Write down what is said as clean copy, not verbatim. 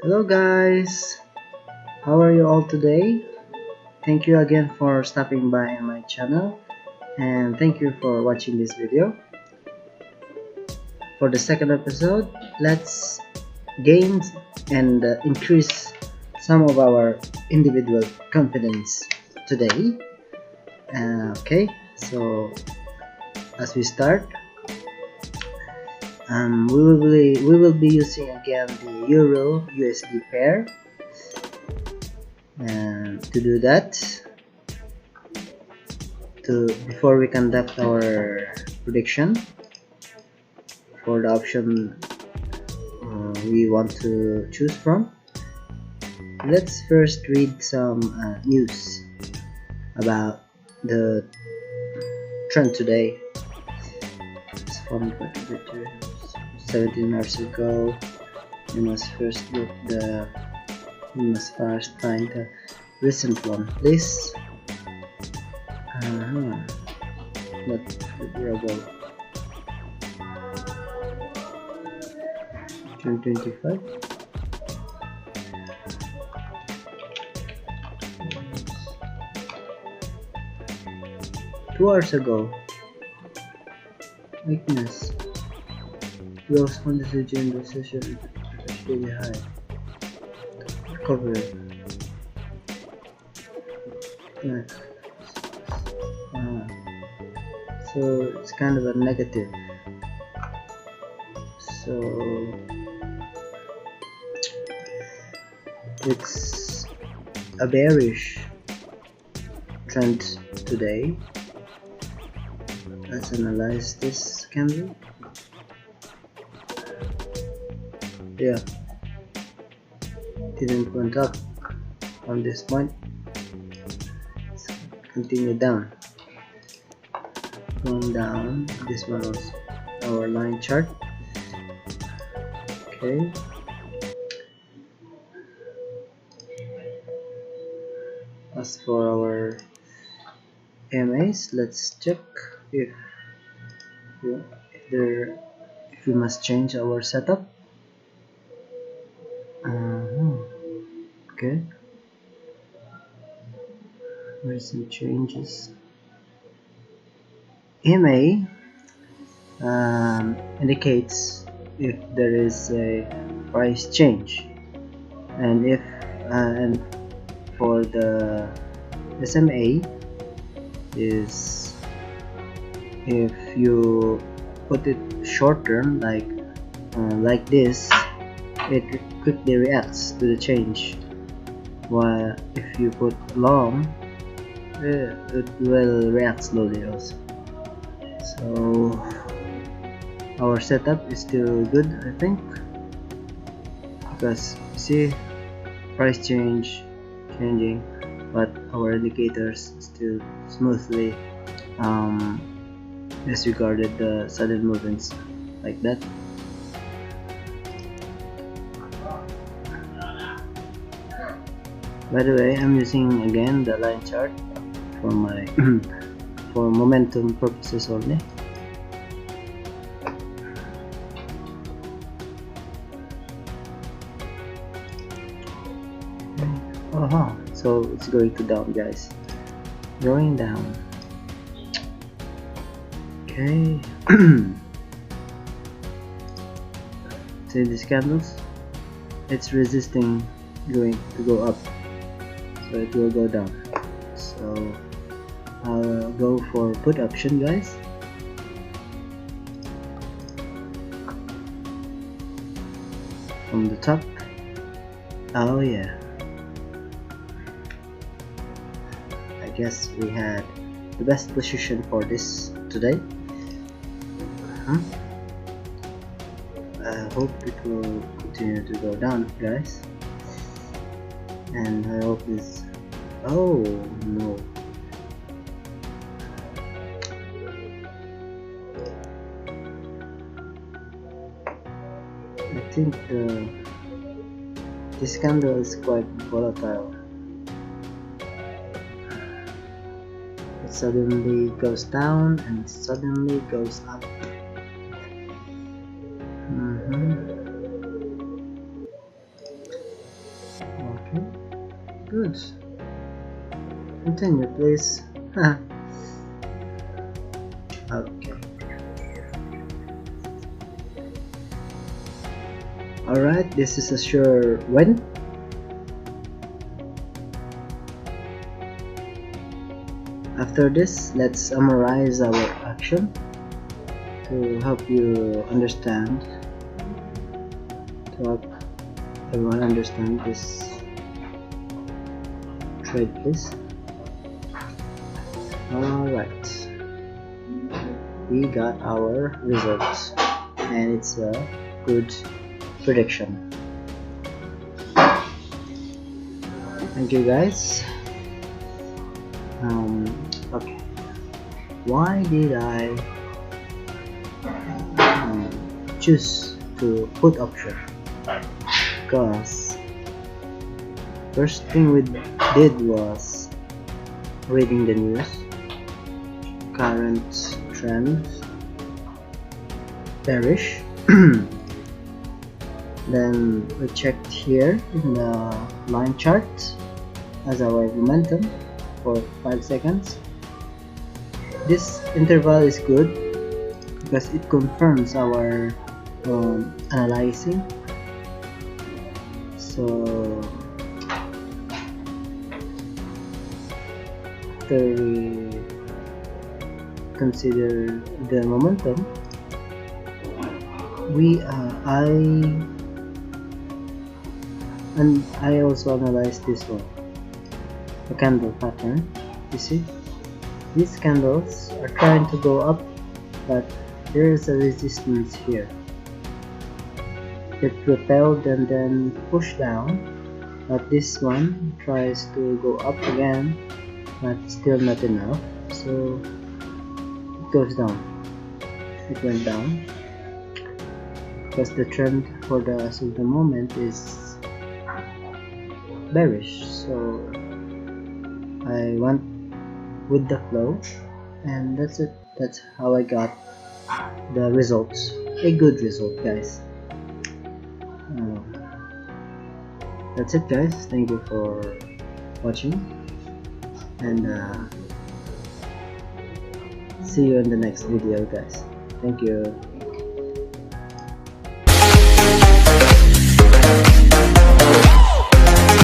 Hello guys, how are you all today? Thank you again for stopping by on my channel and thank you for watching this video. For the second episode, let's gain and increase some of our individual confidence today. Okay, so as we start, we will be using again the Euro USD pair. And to do that, before we conduct our prediction for the option we want to choose from, let's first read some news about the trend today. It's from 17 hours ago. We must first find the recent one, please. Not favorable. June 25. Two hours ago. Weakness. We also found the during the session is really high. Recovery. So it's kind of a negative. So it's a bearish trend today. Let's analyze this candle. Yeah, didn't went up on this point. Let's continue down, going down. This one was our line chart. Okay, as for our MAs, let's check if we must change our setup. Okay, recent changes. MA indicates if there is a price change, and if and for the SMA is if you put it short term, like this, it quickly reacts to the change, while if you put long, it will react slowly also. So our setup is still good, I think, because see, price changing, but our indicators still smoothly disregarded the sudden movements like that. By the way, I'm using again the line chart for my for momentum purposes only. So it's going to down, guys, going down. Okay. See these candles, it's resisting going to go up, so it will go down. So I'll go for put option, guys. From the top. Oh yeah, I guess we had the best position for this today. I hope it will continue to go down, guys, and I hope this. Oh no, I think this candle is quite volatile. It suddenly goes down and suddenly goes up. Good. Continue, please. Okay. Alright, this is a sure win. After this, let's summarize our action to help you understand, to help everyone understand this trade, please. Alright, we got our results and it's a good prediction. Thank you guys. Okay, why did I choose to put option? Because first thing we did was reading the news, current trends, bearish. Then we checked here in the line chart as our momentum for 5 seconds. This interval is good because it confirms our analyzing. So after we consider the momentum, I also analyzed this one, the candle pattern. You see, these candles are trying to go up, but there is a resistance here. It repelled and then pushed down, but this one tries to go up again, but still not enough, so it goes down. It went down because the trend for the as of the moment is bearish, so I went with the flow, and that's it. That's how I got the results. A good result, guys. That's it, guys. Thank you for watching, and see you in the next video, guys. Thank you.